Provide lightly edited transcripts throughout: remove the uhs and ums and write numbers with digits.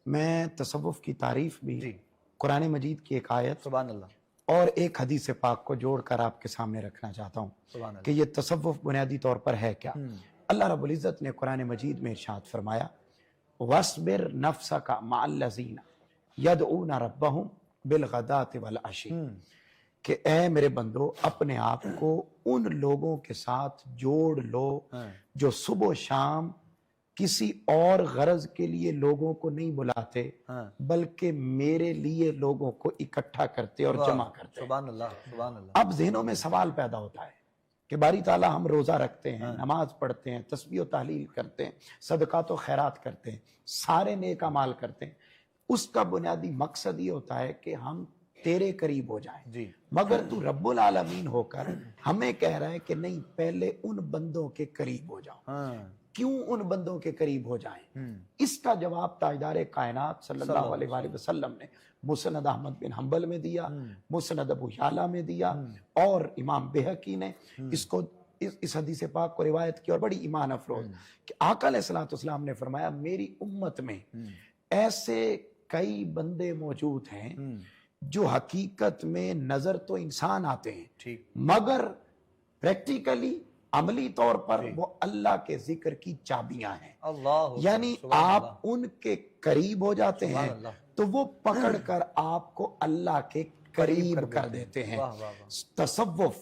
میں تصوف کی تعریف بھی قرآن مجید کی ایک آیت سبحان اللہ اور ایک حدیث پاک کو جوڑ کر آپ کے سامنے رکھنا چاہتا ہوں کہ یہ تصوف بنیادی طور پر ہے کیا۔ اللہ رب العزت نے قرآن مجید میں ارشاد فرمایا وَاصْبِرْ نَفْسَكَ مَعَ الَّذِينَ يَدْعُونَ رَبَّهُمْ بِالْغَدَاةِ وَالْعَشِيِّ کہ اے میرے بندو اپنے آپ کو ان لوگوں کے ساتھ جوڑ لو جو صبح و شام کسی اور غرض کے لیے لوگوں کو نہیں بلاتے بلکہ میرے لیے لوگوں کو اکٹھا کرتے اور جمع کرتے۔ سبحان اللہ سبحان اللہ۔ اب ذہنوں میں سوال پیدا ہوتا ہے کہ باری تعالیٰ ہم روزہ رکھتے ہیں، نماز پڑھتے ہیں، تسبیح و تحلیل کرتے ہیں، صدقات و خیرات کرتے ہیں، سارے نیک اعمال کرتے ہیں، اس کا بنیادی مقصد یہ ہوتا ہے کہ ہم تیرے قریب ہو جائیں، مگر تو رب العالمین ہو کر ہمیں کہہ رہا ہے کہ نہیں، پہلے ان بندوں کے قریب ہو جاؤ۔ کیوں ان بندوں کے قریب ہو جائیں؟ اس کا جواب تاجدار کائنات صلی اللہ علیہ وآلہ وسلم نے مسند احمد بن حنبل میں دیا، مسند ابو یعلا میں دیا، اور امام بہقی نے اس کو اس حدیث پاک کو روایت کی، اور بڑی ایمان افروز کہ آقا علیہ السلام نے فرمایا میری امت میں ایسے کئی بندے موجود ہیں جو حقیقت میں نظر تو انسان آتے ہیں مگر پریکٹیکلی عملی طور پر وہ اللہ کے ذکر کی چابیاں ہیں، یعنی آپ ان کے قریب ہو جاتے ہیں تو وہ پکڑ کر آپ کو اللہ کے قریب کر دیتے ہیں۔ تصوف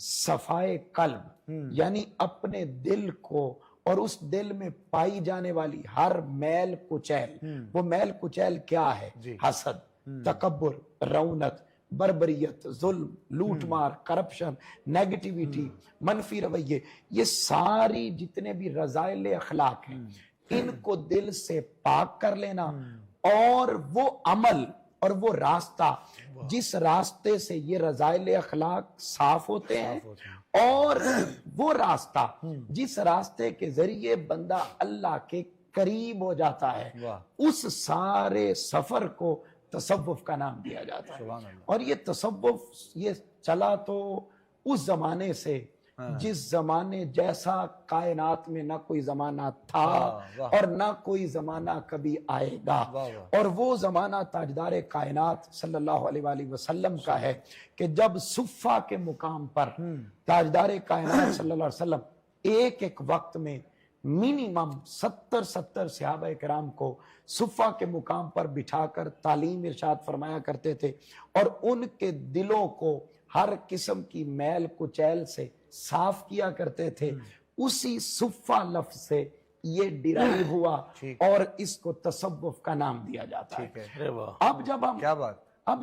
صفائے قلب یعنی اپنے دل کو اور اس دل میں پائی جانے والی ہر میل کچیل، وہ میل کچیل کیا ہے؟ حسد، تکبر، رونت، بربریت، ظلم، لوٹ مار، کرپشن، نیگیٹیویٹی، منفی رویے، یہ ساری جتنے بھی رذائل اخلاق ہیں ان کو دل سے پاک کر لینا، اور وہ عمل اور وہ راستہ جس راستے سے یہ رذائل اخلاق صاف ہوتے ہیں، اور وہ راستہ جس راستے کے ذریعے بندہ اللہ کے قریب ہو جاتا ہے، اس سارے سفر کو تصوف کا نام دیا جاتا ہے۔ اور یہ تصوف یہ چلا تو اس زمانے سے جس زمانے جیسا کائنات میں نہ کوئی زمانہ تھا اور نہ کوئی زمانہ کبھی آئے گا، اور وہ زمانہ تاجدار کائنات صلی اللہ علیہ وآلہ وسلم کا ہے کہ جب صفہ کے مقام پر تاجدار کائنات صلی اللہ علیہ وسلم ایک ایک وقت میں منیمم 70 صحابہ کرام کو صفہ کے مقام پر بٹھا کر تعلیم ارشاد فرمایا کرتے تھے، اور ان کے دلوں کو ہر قسم کی میل کچیل سے صاف کیا کرتے تھے۔ اسی صفہ لفظ سے یہ ڈرائیو ہوا اور اس کو تصوف کا نام دیا جاتا ہے۔ اب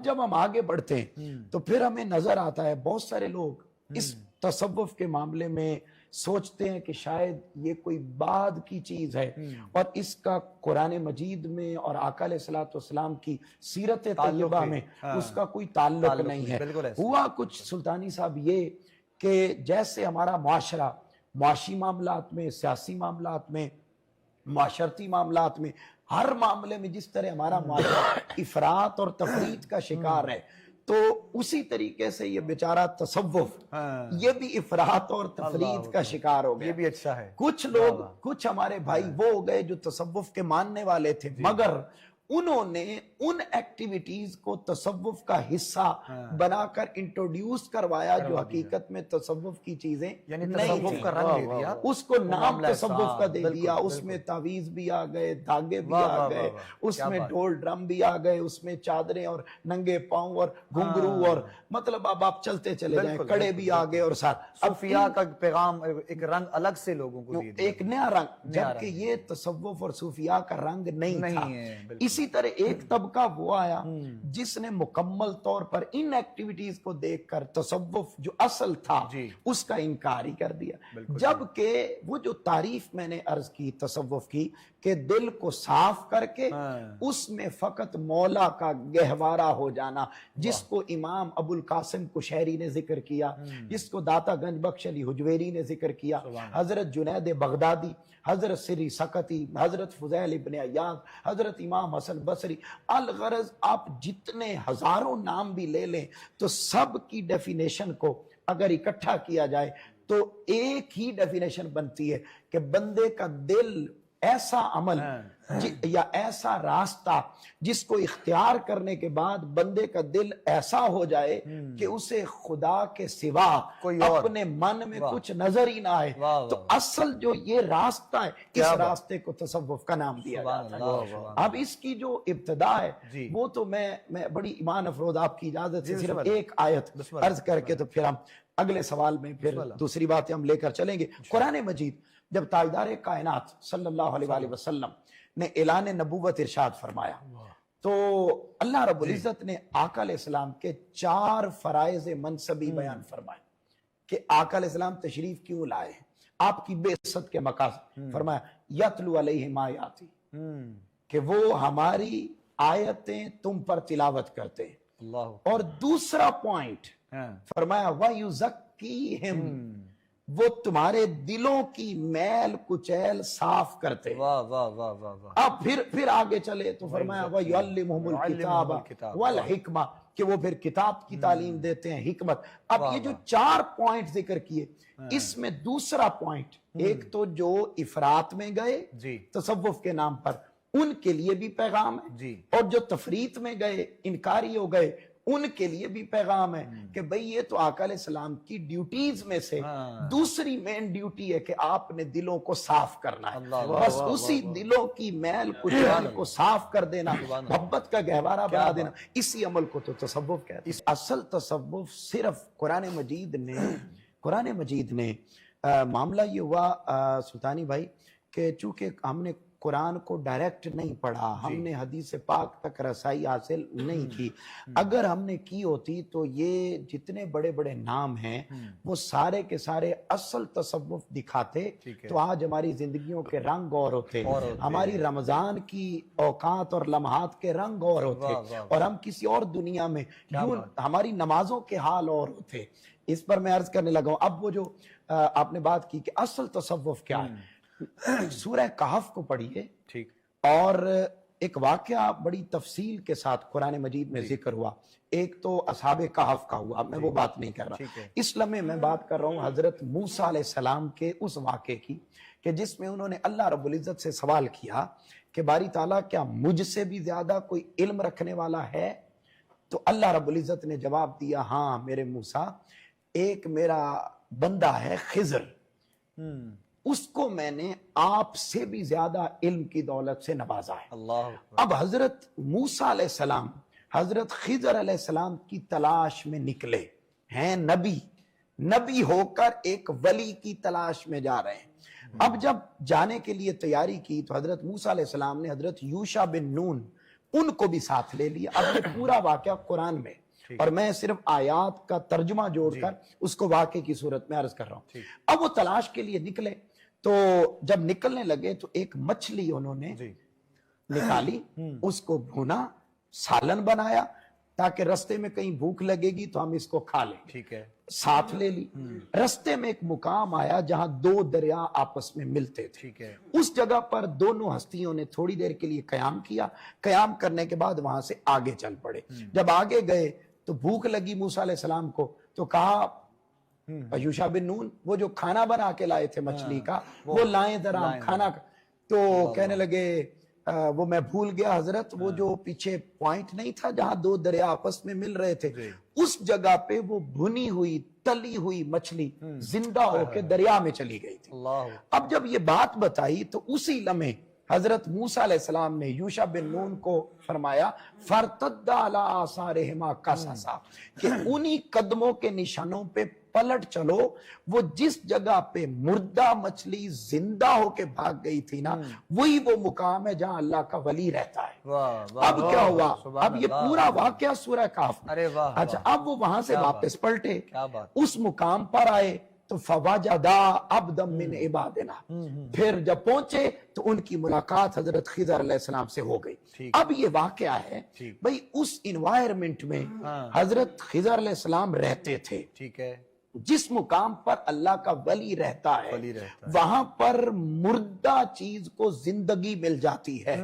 جب ہم آگے بڑھتے ہیں تو پھر ہمیں نظر آتا ہے بہت سارے لوگ اس تصوف کے معاملے میں سوچتے ہیں کہ شاید یہ کوئی بعد کی چیز ہے، اور اس کا قرآن مجید میں اور آقا علیہ السلام کی سیرت طیبہ میں اس کا کوئی تعلق نہیں ہے۔ ہوا کچھ سلطانی صاحب یہ کہ جیسے ہمارا معاشرہ معاشی معاملات میں، سیاسی معاملات میں، معاشرتی معاملات میں، ہر معاملے میں جس طرح ہمارا معاشرہ افراط اور تفریط کا شکار ہے، تو اسی طریقے سے یہ بیچارہ تصوف یہ بھی افراط اور تفریط کا شکار ہو گیا۔ یہ بھی اچھا ہے۔ کچھ لوگ، کچھ ہمارے بھائی وہ ہو گئے جو تصوف کے ماننے والے تھے مگر انہوں نے ان ایکٹیویٹیز کو تصوف کا حصہ بنا کر انٹروڈیوس کروایا جو حقیقت میں تصوف کی چیزیں یعنی نہیں تصوف کا رنگ دے دیا، اس کو نام تصوف کا دے دیا، اس میں تعویذ بھی آ گئے، دھاگے بھی آ گئے، اس میں ڈھول ڈرم بھی آ گئے، اس میں چادریں اور ننگے پاؤں اور گھنگرو، اور مطلب اب آپ چلتے چلے جائیں، کڑے بھی آ گئے، اور ساتھ صوفیاء کا پیغام ایک رنگ الگ سے لوگوں کو دے دیا، ایک نیا رنگ، جبکہ یہ تصوف اور صوفیاء کا رنگ نہیں تھا۔ اسی طرح ایک طبقہ وہ آیا جس نے مکمل طور پر ان ایکٹیویٹیز کو دیکھ کر تصوف جو اصل تھا اس کا انکار ہی کر دیا، جبکہ وہ جو تعریف میں نے عرض کی تصوف کی کہ دل کو صاف کر کے اس میں فقط مولا کا گہوارہ ہو جانا، جس کو امام ابو القاسم کشیری نے ذکر کیا، جس کو داتا گنج بخش علی حجویری نے ذکر کیا، حضرت جنید بغدادی، حضرت سری سقطی، حضرت فضیل ابن عیاض، حضرت امام حسن بصری، الغرض آپ جتنے ہزاروں نام بھی لے لیں تو سب کی ڈیفینیشن کو اگر اکٹھا کیا جائے تو ایک ہی ڈیفینیشن بنتی ہے کہ بندے کا دل ایسا عمل یا ایسا راستہ جس کو اختیار کرنے کے بعد بندے کا دل ایسا ہو جائے کہ اسے خدا کے سوا اپنے من میں کچھ نظر ہی نہ آئے، تو اصل جو یہ راستہ ہے اس راستے کو تصوف کا نام دیا جاتا ہے۔ اب اس کی جو ابتدا ہے وہ تو میں بڑی ایمان افروز آپ کی اجازت سے صرف ایک آیت عرض کر کے تو پھر ہم اگلے سوال میں پھر دوسری باتیں ہم لے کر چلیں گے۔ قرآن مجید جب تاجدار کائنات صلی اللہ علیہ وآلہ وسلم نے اعلان نبوت ارشاد فرمایا تو اللہ رب العزت نے آقا علیہ السلام کے 4 فرائض منصبی بیان فرمائے کہ آقا علیہ السلام تشریف کیوں لائے، آپ کی بعثت کے مقاصد، فرمایا یتلو علیہم آیاتی، کہ وہ ہماری آیتیں تم پر تلاوت کرتے ہیں، اور دوسرا پوائنٹ فرمایا وَيُزَكِّيهِمْ، وہ تمہارے دلوں کی میل کچیل صاف کرتے۔ اب پھر آگے چلے تو فرمایا وَيُعَلِّمُهُمُ الْكِتَابَ وَالْحِكْمَةَ، کہ وہ پھر کتاب کی تعلیم دیتے ہیں، حکمت۔ اب یہ جو 4 پوائنٹ ذکر کیے، اس میں دوسرا پوائنٹ، ایک تو جو افراط میں گئے تصوف کے نام پر ان کے لیے بھی پیغام ہے، اور جو تفریط میں گئے انکاری ہو گئے ان کے لیے بھی پیغام ہے کہ بھئی یہ تو آقا علیہ السلام کی ڈیوٹیز میں سے دوسری مین ڈیوٹی ہے کہ آپ نے دلوں کو صاف کرنا ہے، بس اسی دلوں کی میل کچیل کو صاف کر دینا، محبت کا گہوارہ بنا دینا، اسی عمل کو تو تصوف کہتے ہیں۔ اصل تصوف صرف قرآن مجید نے معاملہ یہ ہوا سلطانی بھائی کہ چونکہ ہم نے قرآن کو ڈائریکٹ نہیں پڑھا، ہم نے حدیث پاک تک رسائی حاصل نہیں کی، اگر ہم نے کی ہوتی تو یہ جتنے بڑے بڑے نام ہیں وہ سارے کے سارے اصل تصوف دکھاتے تو آج ہماری زندگیوں کے رنگ اور ہوتے، ہماری رمضان کی اوقات اور لمحات کے رنگ اور ہوتے، اور ہم کسی اور دنیا میں، ہماری نمازوں کے حال اور ہوتے۔ اس پر میں عرض کرنے لگا ہوں۔ اب وہ جو آپ نے بات کی کہ اصل تصوف کیا ہے، سورہ کہف کو پڑھیے، اور ایک واقعہ بڑی تفصیل کے ساتھ قرآن مجید میں ذکر ہوا۔ ایک تو اصحاب کہف کا ہوا، میں وہ بات نہیں کر رہا، اس لمحے میں بات کر رہا ہوں حضرت موسیٰ علیہ السلام کے اس واقعے کی کہ جس میں انہوں نے اللہ رب العزت سے سوال کیا کہ باری تعالیٰ کیا مجھ سے بھی زیادہ کوئی علم رکھنے والا ہے؟ تو اللہ رب العزت نے جواب دیا، ہاں میرے موسیٰ، ایک میرا بندہ ہے خضر، اس کو میں نے آپ سے بھی زیادہ علم کی دولت سے نوازا ہے۔ اب حضرت موسیٰ علیہ السلام حضرت خضر علیہ السلام کی تلاش میں نکلے ہیں، نبی ہو کر ایک ولی کی تلاش میں جا رہے ہیں۔ اب جب جانے کے لیے تیاری کی تو حضرت موسیٰ علیہ السلام نے حضرت یوشع بن نون ان کو بھی ساتھ لے لیا۔ اب یہ پورا واقعہ قرآن میں، اور میں صرف آیات کا ترجمہ جوڑ کر اس کو واقعے کی صورت میں عرض کر رہا ہوں۔ اب وہ تلاش کے لیے نکلے تو جب نکلنے لگے تو ایک مچھلی انہوں نے نکالی، اس کو بھونا، سالن بنایا تاکہ رستے میں کہیں بھوک لگے گی تو ہم اس کو کھا لیں، ساتھ لے لی۔ رستے میں ایک مقام آیا جہاں 2 دریا آپس میں ملتے تھے، اس جگہ پر دونوں ہستیوں نے تھوڑی دیر کے لیے قیام کیا، قیام کرنے کے بعد وہاں سے آگے چل پڑے۔ جب آگے گئے تو بھوک لگی موسیٰ علیہ السلام کو، تو کہا یوشع بن نون وہ جو کھانا بنا کے لائے تھے مچھلی کا وہ لائیں ذرا کھانا، تو کہنے لگے وہ میں بھول گیا حضرت، وہ جو پیچھے پوائنٹ نہیں تھا جہاں 2 دریا آپس میں مل رہے تھے، اس جگہ پہ وہ بھنی ہوئی تلی ہوئی مچھلی زندہ ہو کے دریا میں چلی گئی تھی۔ اب جب یہ بات بتائی تو اسی لمحے حضرت موسیٰ علیہ السلام نے یوشع بن نون کو فرمایا فَارْتَدَّ عَلَىٰ آثَارِهِمَا قَصَصًا، کہ انہی قدموں کے نشانوں پہ پلٹ چلو، وہ جس جگہ پہ مردہ مچھلی زندہ ہو کے بھاگ گئی تھی نا، وہی وہ مقام ہے جہاں اللہ کا ولی رہتا ہے۔ اب کیا ہوا؟ اب یہ پورا واقعہ سورہ کہف۔ اچھا، اب وہ وہاں سے واپس پلٹے، اس مقام پر آئے تو فَوَجَدَا عَبْدًا مِّنْ عِبَادِنَا، پھر جب پہنچے تو ان کی ملاقات حضرت خضر علیہ السلام سے ہو گئی۔ اب یہ واقعہ ہے بھئی اس انوائرمنٹ میں حضرت خضر علیہ السلام رہتے تھے، جس مقام پر اللہ کا ولی رہتا ہے وہاں پر مردہ چیز کو زندگی مل جاتی ہے۔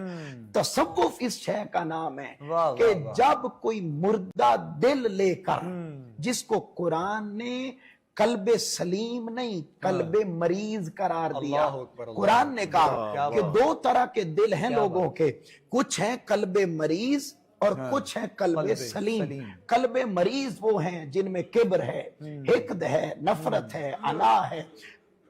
تصوف اس شے کا نام ہے کہ جب کوئی مردہ دل لے کر، جس کو قرآن نے قلب سلیم نہیں، قلب مریض قرار دیا۔ اللہ اکبر، اللہ قرآن نے کہا کیا کہ بات، دو طرح کے دل ہیں کیا لوگوں کے، کچھ ہیں قلب مریض اور کچھ ہیں قلب قلب سلیم۔ سلیم۔ قلب مریض وہ ہیں جن میں کبر ہے، حقد ہے، نفرت ہے، انا ہے،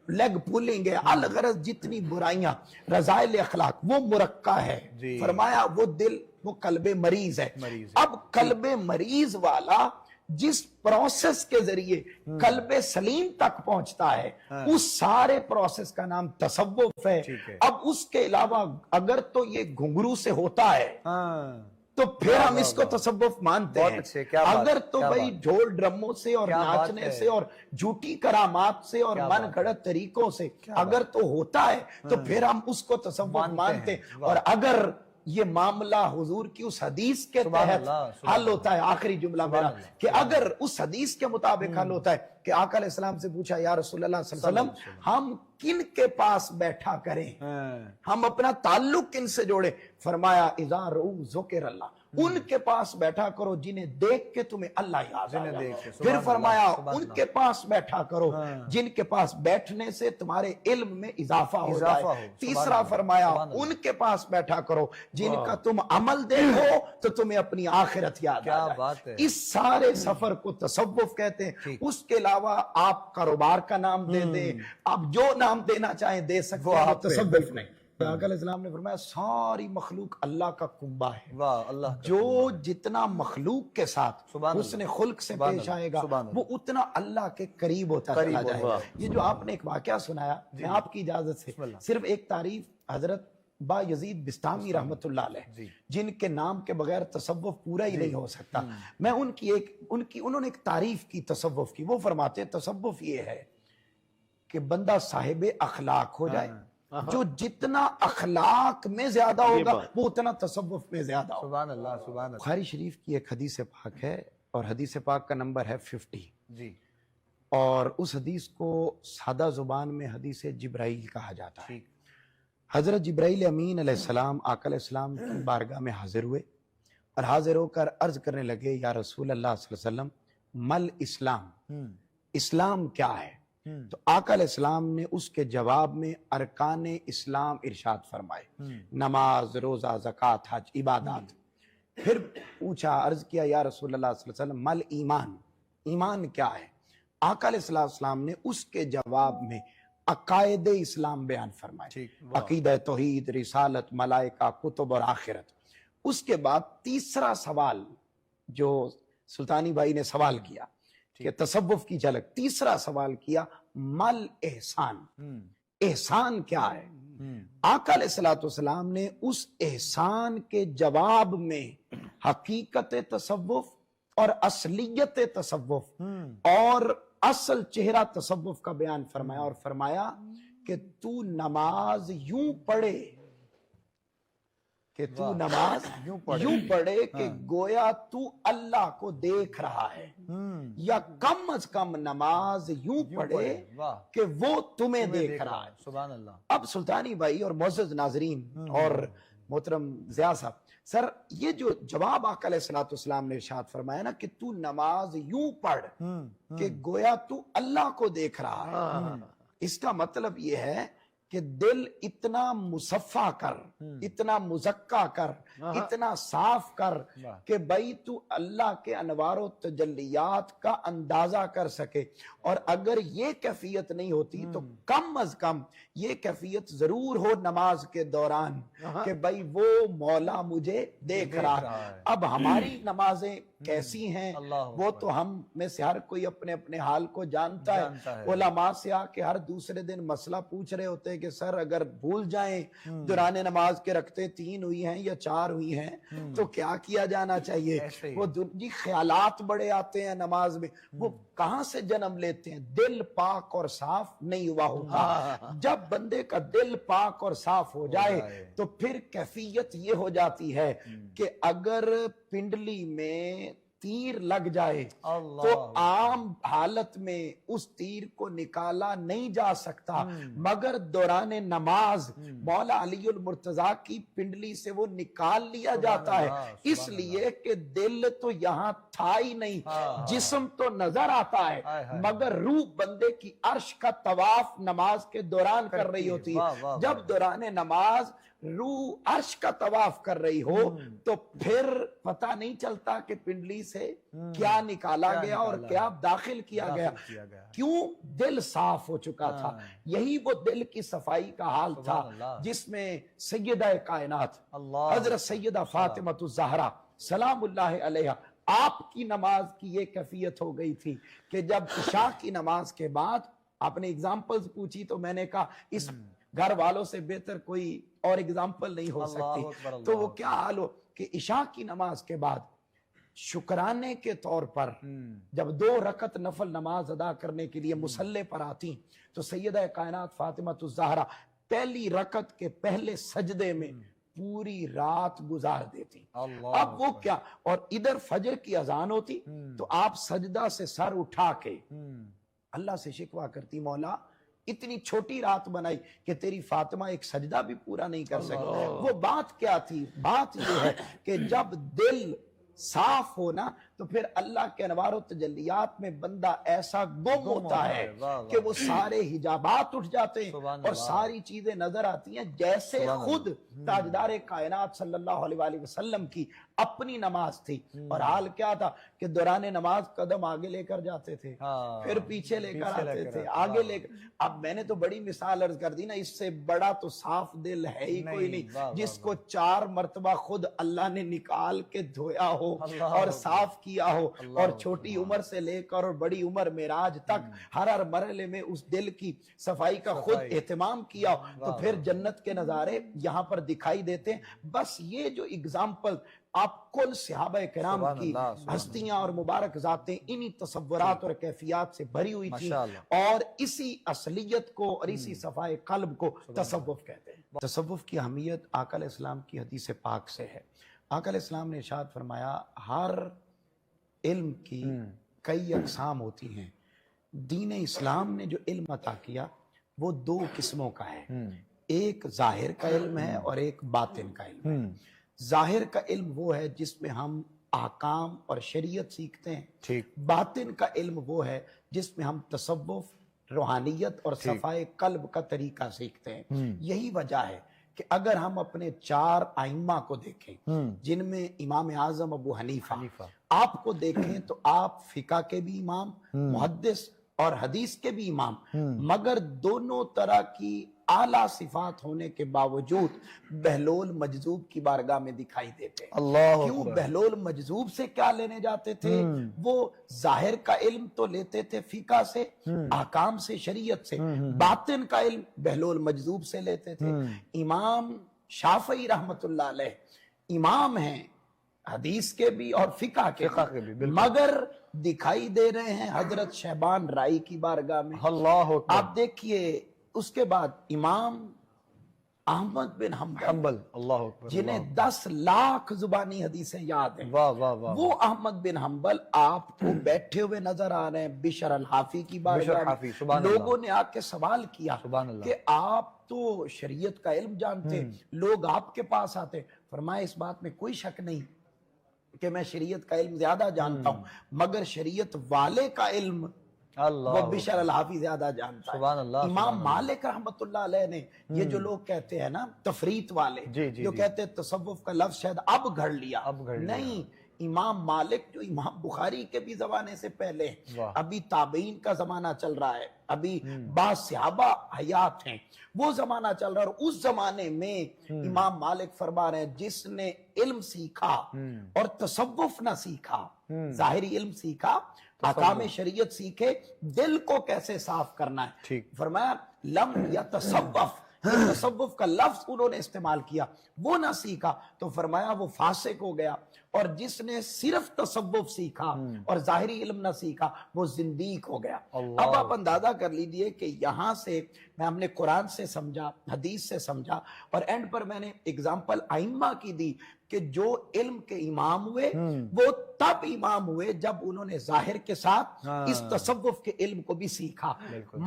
لیگ پولنگ ہے، الغرض جتنی برائیاں، رذائل اخلاق، وہ مرقع ہے۔ جی۔ فرمایا وہ دل، وہ قلب مریض ہے۔ مریض ہے۔ اب قلب مریض والا جس پروسیس کے ذریعے قلب سلیم تک پہنچتا ہے، اس سارے پروسیس کا نام تصوف ہے۔ ٹھیک ہے۔ اب اس کے علاوہ اگر تو یہ گھنگرو سے ہوتا ہے ہاں، تو پھر ہم اس کو تصوف مانتے بہت ہیں۔ اچھے، کیا بات، اگر تو کیا بھئی بات۔ ڈھول ڈرموں سے اور کیا بات ناچنے ہے۔ سے اور جھوٹی کرامات سے اور کیا من بات گھڑت طریقوں سے اگر تو ہوتا ہے تو پھر ہم اس کو تصوف مانتے ہیں۔ واہ۔ اور اگر یہ معاملہ حضور کی اس حدیث کے سبحان تحت اللہ، سبحان حل ہوتا ہے، آخری جملہ میرا، اللہ، کہ اگر اس حدیث کے مطابق حل ہوتا ہے کہ آقا علیہ السلام سے پوچھا یا رسول اللہ صلی اللہ علیہ وسلم ہم کن کے پاس بیٹھا کریں، ہاں، ہم اپنا تعلق کن سے جوڑے؟ فرمایا اذا رؤوا ذکر اللہ، ان کے پاس بیٹھا کرو جنہیں دیکھ کے تمہیں اللہ یاد آ جنہیں جائے۔ دیکھ کے، سبحان پھر اللہ، فرمایا سبحان ان اللہ۔ کے پاس بیٹھا کرو جن کے پاس بیٹھنے سے تمہارے علم میں اضافہ ہو اضافہ جائے۔ ہو، سبحان تیسرا اللہ، فرمایا سبحان اللہ۔ ان کے پاس بیٹھا کرو جن کا تم عمل دیکھو تو تمہیں اپنی آخرت یاد آ کیا جائے۔ بات ہے۔ اس سارے سفر کو تصوف کہتے ہیں۔ ٹھیک۔ اس کے علاوہ آپ کاروبار کا نام دے دیں، آپ جو نام دینا چاہیں دے سکتے ہیں، وہ آپ پہ، تصوف نہیں۔ آقا علیہ السلام نے فرمایا ساری مخلوق اللہ کا کنبہ ہے، واہ، اللہ کا جو جتنا مخلوق کے ساتھ سبحان حسن خلق سے سبحان پیش اللہ، آئے گا سبحان وہ اتنا اللہ کے قریب ہوتا چلا جائے گا۔ یہ جو آپ نے ایک واقعہ سنایا، میں آپ کی اجازت سے صرف ایک تعریف حضرت با یزید بستامی رحمت اللہ علیہ، جن کے نام کے بغیر تصوف پورا ہی نہیں ہو سکتا، میں انہوں نے ایک تعریف کی تصوف کی۔ وہ فرماتے ہیں تصوف یہ ہے کہ بندہ صاحب اخلاق ہو جائے، جو جتنا اخلاق میں زیادہ ہوگا وہ اتنا تصوف میں زیادہ ہوگا۔ سبحان اللہ، سبحان اللہ۔ بخاری شریف کی ایک حدیث پاک ہے اور حدیث پاک کا نمبر ہے 50، جی، اور اس حدیث کو سادہ زبان میں حدیث جبرائیل کہا جاتا ہے۔ ٹھیک۔ حضرت جبرائیل امین علیہ السلام آقا علیہ السلام کی بارگاہ میں حاضر ہوئے اور حاضر ہو کر عرض کرنے لگے یا رسول اللہ صلی اللہ علیہ وسلم مل اسلام، اسلام کیا ہے؟ تو آقا علیہ السلام نے اس کے جواب میں ارکان اسلام ارشاد فرمائے، نماز، روزہ، زکوٰۃ، حج، عبادات۔ پھر پوچھا، عرض کیا یا رسول اللہ صلی اللہ علیہ وسلم مل ایمان، ایمان کیا ہے؟ آقا علیہ السلام نے اس کے جواب میں عقائد اسلام بیان فرمائے، عقیدہ توحید، رسالت، ملائکہ، کتب اور آخرت۔ اس کے بعد تیسرا سوال جو سلطانی بھائی نے سوال کیا کہ تصوف کی جھلک، تیسرا سوال کیا مل احسان، احسان کیا ہے؟ آقا علیہ السلام نے اس احسان کے جواب میں حقیقت تصوف اور اصلیت تصوف اور اصل چہرہ تصوف کا بیان فرمایا، اور فرمایا کہ تو نماز یوں پڑھے، کہ تو نماز یوں پڑھے کہ گویا تو اللہ کو دیکھ رہا ہے، یا کم از کم نماز یوں پڑھے کہ وہ تمہیں دیکھ رہا ہے۔ سبحان اللہ۔ اب سلطانی بھائی اور معزز ناظرین اور محترم ضیاء صاحب، سر یہ جو جواب آقا علیہ السلام نے ارشاد فرمایا نا کہ تو نماز یوں پڑھ کہ گویا تو اللہ کو دیکھ رہا ہے، اس کا مطلب یہ ہے کہ دل اتنا مصفا کر، اتنا مزکا کر، اتنا صاف کر کہ بھائی تو اللہ کے انوار و تجلیات کا اندازہ کر سکے۔ اور اگر یہ کیفیت نہیں ہوتی تو کم از کم یہ کیفیت ضرور ہو نماز کے دوران کہ بھائی وہ مولا مجھے دیکھ رہا ہے۔ اب ہماری نمازیں کیسی ہیں وہ تو ہم میں سے ہر کوئی اپنے اپنے حال کو جانتا ہے۔ علماء سے آ کے ہر دوسرے دن مسئلہ پوچھ رہے ہوتے ہیں کہ سر اگر بھول جائیں دوران نماز کے رکھتے 3 ہوئی ہیں یا 4 ہوئی ہیں تو کیا کیا جانا چاہیے؟ وہ جی خیالات بڑے آتے ہیں نماز میں، وہ کہاں سے جنم لیتے ہیں؟ دل پاک اور صاف نہیں ہوا ہوتا۔ جب بندے کا دل پاک اور صاف ہو جائے تو پھر کیفیت یہ ہو جاتی ہے کہ اگر پنڈلی میں تیر لگ جائے تو عام حالت میں اس تیر کو نکالا نہیں جا سکتا، مگر دوران نماز مولا علی المرتضیٰ کی پنڈلی سے وہ نکال لیا جاتا ہے، اس لیے کہ دل تو یہاں تھا ہی نہیں، جسم تو نظر آتا ہے مگر روح بندے کی عرش کا طواف نماز کے دوران کر رہی ہوتی ہے۔ جب دوران نماز روح عرش کا طواف کر رہی ہو تو پھر پتہ نہیں چلتا کہ پنڈلی سے کیا نکالا گیا اور کیا داخل کیا گیا، کیوں؟ دل صاف ہو چکا تھا۔ یہی وہ دل کی صفائی کا حال تھا جس میں سیدہ کائنات حضرت سیدہ فاطمہ الزہرا سلام اللہ علیہا آپ کی نماز کی یہ کیفیت ہو گئی تھی کہ جب عشاء کی نماز کے بعد آپ نے اگزامپلز پوچھی تو میں نے کہا اس گھر والوں سے بہتر کوئی اور اگزامپل نہیں ہو سکتی، تو وہ کیا حال ہو کہ عشاء کی نماز کے بعد شکرانے کے طور پر جب 2 رکعت نفل نماز ادا کرنے کے لیے مصلی پر آتی تو سیدہ کائنات فاطمہ الزہرا پہلی رکعت کے پہلے سجدے میں پوری رات گزار دیتی۔ اب وہ کیا، اور ادھر فجر کی اذان ہوتی تو آپ سجدہ سے سر اٹھا کے اللہ سے شکوہ کرتی، مولا اتنی چھوٹی رات بنائی کہ تیری فاطمہ ایک سجدہ بھی پورا نہیں کر سکتی۔ وہ بات کیا تھی؟ بات یہ ہے کہ جب دل صاف ہونا تو پھر اللہ کے انوار و تجلیات میں بندہ ایسا گم ہوتا ہے کہ وہ سارے حجابات اٹھ جاتے ہیں اور ساری چیزیں نظر آتی ہیں جیسے خود تاجدار کائنات صلی اللہ علیہ وآلہ وسلم کی اپنی نماز تھی۔ اور حال کیا تھا کہ دوران نماز قدم آگے لے کر جاتے تھے، پھر پیچھے لے کر آتے تھے، آگے لے کر۔ اب میں نے تو بڑی مثال عرض کر دی نا، اس سے بڑا تو صاف دل ہے ہی کوئی نہیں جس کو 4 مرتبہ خود اللہ نے نکال کے دھویا ہو اور صاف کیا ہو، اور چھوٹی عمر سے لے کر اور بڑی عمر معراج تک ہر مرحلے میں اس دل کی صفائی کا خود اہتمام کیا ہو، تو پھر جنت کے نظارے یہاں پر دکھائی دیتے ہیں۔ بس یہ جو اگزامپل آپ کل صحابہ کرام کی ہستیاں اور مبارک ذاتیں انہی تصورات اور کیفیات سے بھری ہوئی تھی، اور اسی اصلیت کو اور اسی صفائے قلب کو تصوف کہتے ہیں۔ تصوف کی اہمیت آقا علیہ السلام کی حدیث پاک سے ہے۔ آقا علیہ السلام نے ارشاد فرمایا ہر علم کی کئی اقسام ہوتی ہیں، دین اسلام نے جو علم عطا کیا وہ 2 قسموں کا ہے، ایک ظاہر کا علم ہے اور ایک باطن کا علم ہے۔ ظاہر کا علم وہ ہے جس میں ہم احکام اور شریعت سیکھتے ہیں، باطن کا علم وہ ہے جس میں ہم تصوف، روحانیت اور صفائے قلب کا طریقہ سیکھتے ہیں۔ یہی وجہ ہے کہ اگر ہم اپنے 4 ائمہ کو دیکھیں جن میں امام اعظم ابو حنیفہ آپ کو دیکھیں تو آپ فقہ کے بھی امام، محدث اور حدیث کے بھی امام، مگر دونوں طرح کی اعلیٰ صفات ہونے کے باوجود بہلول مجذوب کی بارگاہ میں دکھائی دیتے ہیں۔ کیوں؟ بہلول مجذوب سے کیا لینے جاتے تھے؟ وہ ظاہر کا علم تو لیتے تھے فقہ سے، احکام سے، شریعت سے، باطن کا علم بہلول مجذوب سے لیتے تھے۔ امام شافعی رحمت اللہ علیہ امام ہیں حدیث کے بھی اور فقہ کے بھی، مگر دکھائی دے رہے ہیں حضرت شہبان رائی کی بارگاہ میں۔ آپ دیکھیے اس کے بعد امام احمد بن حنبل جنہیں 10 لاکھ زبانی حدیثیں یاد ہیں، وہ احمد بن حنبل آپ کو بیٹھے ہوئے نظر آ رہے ہیں بشر الحافی کی بارگاہ میں۔ لوگوں نے آ کے سوال کیا کہ آپ تو شریعت کا علم جانتے، لوگ آپ کے پاس آتے، فرمایا اس بات میں کوئی شک نہیں کہ میں شریعت کا علم زیادہ جانتا ہوں، مگر شریعت والے کا علم وہ بشر الحافی زیادہ جانتا ہے۔ امام مالک رحمت اللہ علیہ نے یہ جو لوگ کہتے ہیں نا تفریط والے، جو کہتے ہیں تصوف کا لفظ شاید اب گھڑ لیا، نہیں، امام مالک جو امام بخاری کے بھی زمانے سے پہلے ہیں، ابھی تابعین کا زمانہ چل رہا ہے، ابھی بعض صحابہ حیات ہیں، وہ زمانہ چل رہا ہے، اور اس زمانے میں امام مالک فرما رہے ہیں جس نے علم سیکھا اور تصوف نہ سیکھا، ظاہری علم سیکھا، احکام شریعت سیکھے، دل کو کیسے صاف کرنا ہے، فرمایا لم یتصوف، تصوف کا لفظ انہوں نے استعمال کیا، وہ نہ سیکھا تو فرمایا وہ فاسق ہو گیا، اور جس نے صرف تصوف سیکھا اور ظاہری علم نہ سیکھا وہ زندیق ہو گیا۔ اب آپ اندازہ کر لیجئے کہ یہاں سے ہم نے قرآن سے سمجھا، حدیث سے سمجھا، اور اینڈ پر میں نے اگزامپل ائمہ کی دی کہ جو علم کے امام ہوئے وہ تب امام ہوئے جب انہوں نے ظاہر کے ساتھ اس تصوف کے علم کو بھی سیکھا۔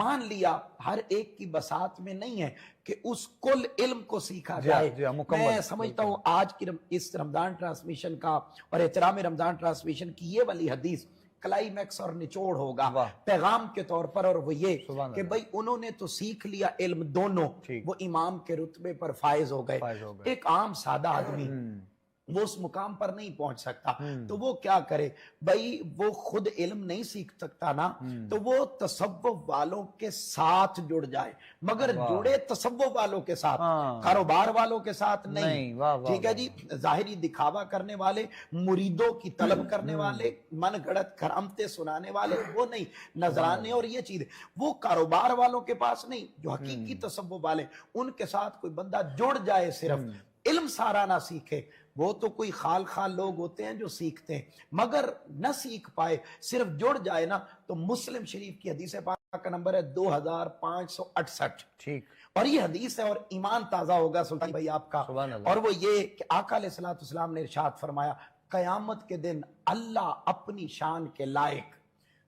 مان لیا ہر ایک کی بساط میں نہیں ہے کہ اس کل علم کو سیکھا جائے۔ میں سمجھتا ہوں آج کی اس رمضان ٹرانسمیشن کا اور احترام رمضان ٹرانسمیشن کی یہ والی حدیث کلائمیکس اور نچوڑ ہوگا پیغام کے طور پر، اور وہ یہ کہ بھئی انہوں نے تو سیکھ لیا علم دونوں، وہ امام کے رتبے پر فائز ہو گئے۔ ایک عام سادہ آدمی وہ اس مقام پر نہیں پہنچ سکتا، تو وہ کیا کرے بھئی؟ وہ خود علم نہیں سیکھ سکتا نا، تو وہ تصوف والوں کے ساتھ جڑ جائے، مگر جڑے تصوف والوں کے ساتھ، کاروبار والوں کے ساتھ نہیں۔ ٹھیک ہے جی، ظاہری دکھاوا کرنے والے، مریدوں کی طلب کرنے والے، من گھڑت کرامتیں سنانے والے وہ نہیں، نذرانے اور یہ چیز وہ کاروبار والوں کے پاس نہیں۔ جو حقیقی تصوف والے ان کے ساتھ کوئی بندہ جڑ جائے، صرف علم سارا نہ سیکھے، وہ تو کوئی خال خال لوگ ہوتے ہیں جو سیکھتے ہیں، مگر نہ سیکھ پائے، صرف جڑ جائے نا، تو مسلم شریف کی حدیث پاک کا نمبر ہے 2568۔ ٹھیک، اور یہ حدیث ہے، اور ایمان تازہ ہوگا سلطان بھائی آپ کا، اور وہ یہ کہ آقا علیہ السلام نے ارشاد فرمایا قیامت کے دن اللہ اپنی شان کے لائق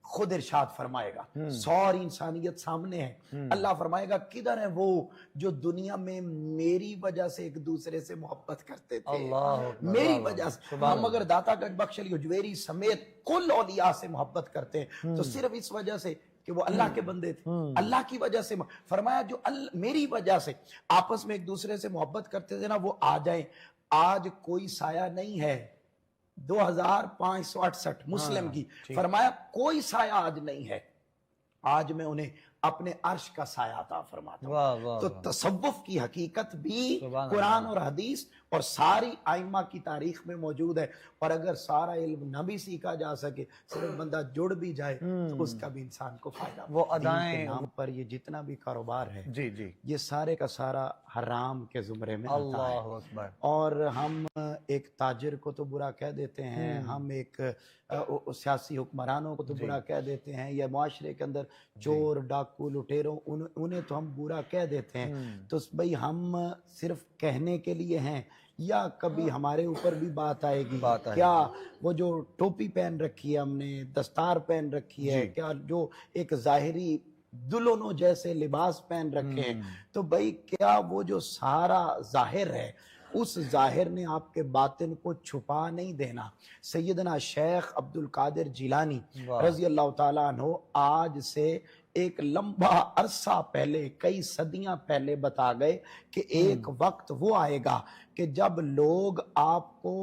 خود ارشاد فرمائے گا، ساری انسانیت سامنے ہے، اللہ فرمائے گا کدھر ہے وہ جو دنیا میں میری وجہ سے ایک دوسرے سے محبت کرتے تھے، میری وجہ سے۔ ہم اگر داتا گنج بخش علی حجویری سمیت کل اولیاء سے محبت کرتے ہیں تو صرف اس وجہ سے کہ وہ اللہ کے بندے تھے، اللہ کی وجہ سے۔ فرمایا جو میری وجہ سے آپس میں ایک دوسرے سے محبت کرتے تھے نا، وہ آ جائیں۔ آج کوئی سایہ نہیں ہے 2568 مسلم کی، فرمایا کوئی سایہ آج نہیں ہے، آج میں انہیں اپنے عرش کا سایہ عطا فرماتا ہوں۔ تو تصوف کی حقیقت بھی قرآن اور حدیث اور ساری ائمہ کی تاریخ میں موجود ہے، اور اگر سارا علم نہ بھی سیکھا جا سکے، صرف بندہ جڑ بھی جائے تو اس کا بھی انسان کو فائدہ۔ وہ دین کے ادائیں نام پر یہ جتنا بھی کاروبار ہے جی جی یہ سارے کا سارا حرام کے زمرے میں آتا ہے، اللہ اکبر۔ اور ہم ایک تاجر کو تو برا کہہ دیتے ہیں، ہم ایک سیاسی حکمرانوں کو تو برا کہہ دیتے ہیں، یا معاشرے کے اندر چور ڈاکو لٹیروں انہیں تو ہم برا کہہ دیتے ہیں۔ تو بھئی ہم صرف کہنے کے لیے ہیں یا کبھی ہمارے اوپر بھی بات آئے گی؟ کیا وہ جو ٹوپی پہن رکھی ہے ہم نے، دستار پہن رکھی ہے، کیا جو ایک ظاہری دلہنوں جیسے لباس پہن رکھے ہیں، تو بھئی کیا وہ جو سارا ظاہر ہے اس ظاہر نے آپ کے باطن کو چھپا نہیں دینا؟ سیدنا شیخ عبد القادر جیلانی رضی اللہ تعالیٰ عنہ آج سے ایک لمبا عرصہ پہلے، کئی صدیاں پہلے بتا گئے کہ ایک وقت وہ آئے گا کہ جب لوگ آپ کو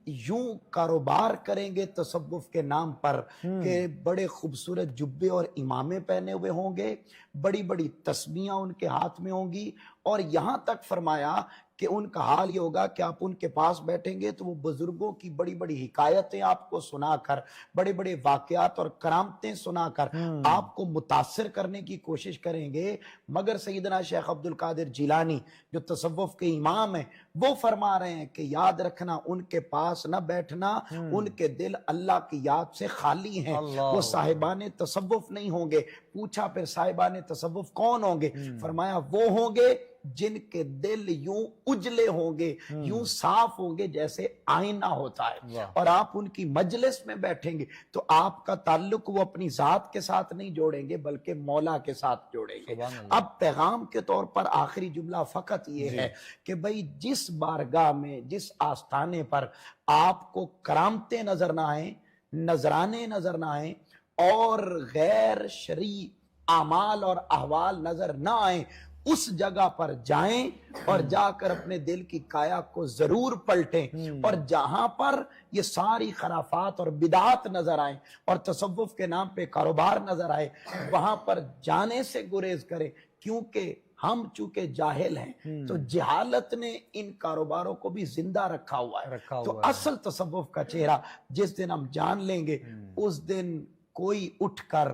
یوں کاروبار کریں گے تصوف کے نام پر کہ بڑے خوبصورت جبے اور امامے پہنے ہوئے ہوں گے، بڑی بڑی تسبیحاں ان کے ہاتھ میں ہوں گی، اور یہاں تک فرمایا کہ ان کا حال یہ ہوگا کہ آپ ان کے پاس بیٹھیں گے تو وہ بزرگوں کی بڑی بڑی حکایتیں آپ کو سنا کر، بڑے بڑے واقعات اور کرامتیں سنا کر آپ کو متاثر کرنے کی کوشش کریں گے، مگر سیدنا شیخ عبد القادر جیلانی جو تصوف کے امام ہیں وہ فرما رہے ہیں کہ یاد رکھنا ان کے پاس نہ بیٹھنا، ان کے دل اللہ کی یاد سے خالی ہیں، وہ صاحبان تصوف نہیں ہوں گے۔ پوچھا پھر صاحبان تصوف کون ہوں گے؟ فرمایا وہ ہوں گے جن کے دل یوں اجلے ہوں گے، یوں صاف ہوں گے جیسے آئینہ ہوتا ہے، اور آپ ان کی مجلس میں بیٹھیں گے تو آپ کا تعلق وہ اپنی ذات کے ساتھ نہیں جوڑیں گے بلکہ مولا کے ساتھ جوڑیں گے۔ اب پیغام کے طور پر آخری جملہ فقط یہ ہے کہ بھئی جس بارگاہ میں، جس آستانے پر آپ کو کرامتیں نظر نہ آئیں، نذرانے نظر نہ آئیں، اور غیر شرعی اعمال اور احوال نظر نہ آئیں، اس جگہ پر جائیں اور جا کر اپنے دل کی کایا کو ضرور پلٹیں، اور جہاں پر یہ ساری خرافات اور بدعات نظر آئیں اور تصوف کے نام پہ کاروبار نظر آئے، وہاں پر جانے سے گریز کریں، کیونکہ ہم چونکہ جاہل ہیں تو جہالت نے ان کاروباروں کو بھی زندہ رکھا ہوا ہے۔ تو اصل تصوف کا چہرہ جس دن ہم جان لیں گے، اس دن کوئی اٹھ کر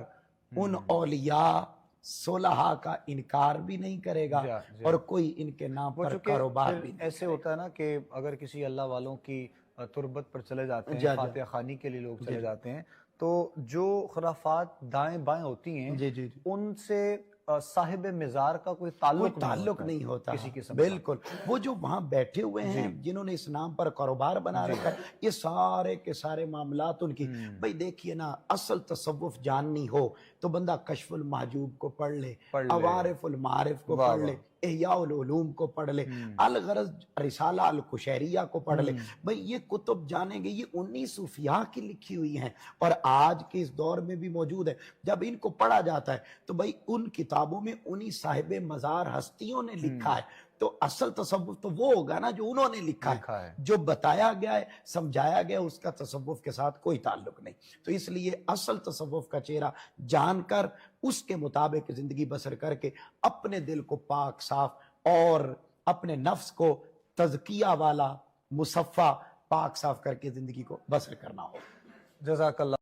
ان اولیاء صلحاء کا انکار بھی نہیں کرے گا اور کوئی ان کے نام پر کاروبار بھی نہیں ایسے ہوتا ہے نا کہ اگر کسی اللہ والوں کی تربت پر چلے جاتے ہیں، جا جا۔ فاتحہ خوانی کے لیے لوگ چلے جاتے ہیں، تو جو خرافات دائیں بائیں ہوتی ہیں جی جی جی، ان سے صاحب مزار کا کوئی تعلق نہیں ہوتا کسی قسم کا۔ بالکل۔ وہ جو وہاں بیٹھے ہوئے ہیں جنہوں نے اس نام پر کاروبار بنا رکھا ہے، یہ سارے کے سارے معاملات ان کی، بھئی دیکھیے نا، اصل تصوف جاننی ہو تو بندہ کشف المحجوب کو پڑھ لے، عوارف المعارف کو پڑھ لے، احیاء العلوم کو پڑھ لے، الغرض رسالہ القشیریہ کو پڑھ لے۔ بھئی یہ کتب جانیں گے، یہ 19 صوفیاء کی لکھی ہوئی ہیں اور آج کے اس دور میں بھی موجود ہے۔ جب ان کو پڑھا جاتا ہے تو بھئی ان کتابوں میں انہی صاحب مزار ہستیوں نے لکھا ہے، تو اصل تصوف تو وہ ہوگا نا جو انہوں نے لکھا ہے، جو بتایا گیا ہے، سمجھایا گیا، اس کا تصوف کے ساتھ کوئی تعلق نہیں۔ تو اس لیے اصل تصوف کا چہرہ جان کر اس کے مطابق زندگی بسر کر کے اپنے دل کو پاک صاف اور اپنے نفس کو تزکیہ والا مصفہ پاک صاف کر کے زندگی کو بسر کرنا ہو۔ جزاک اللہ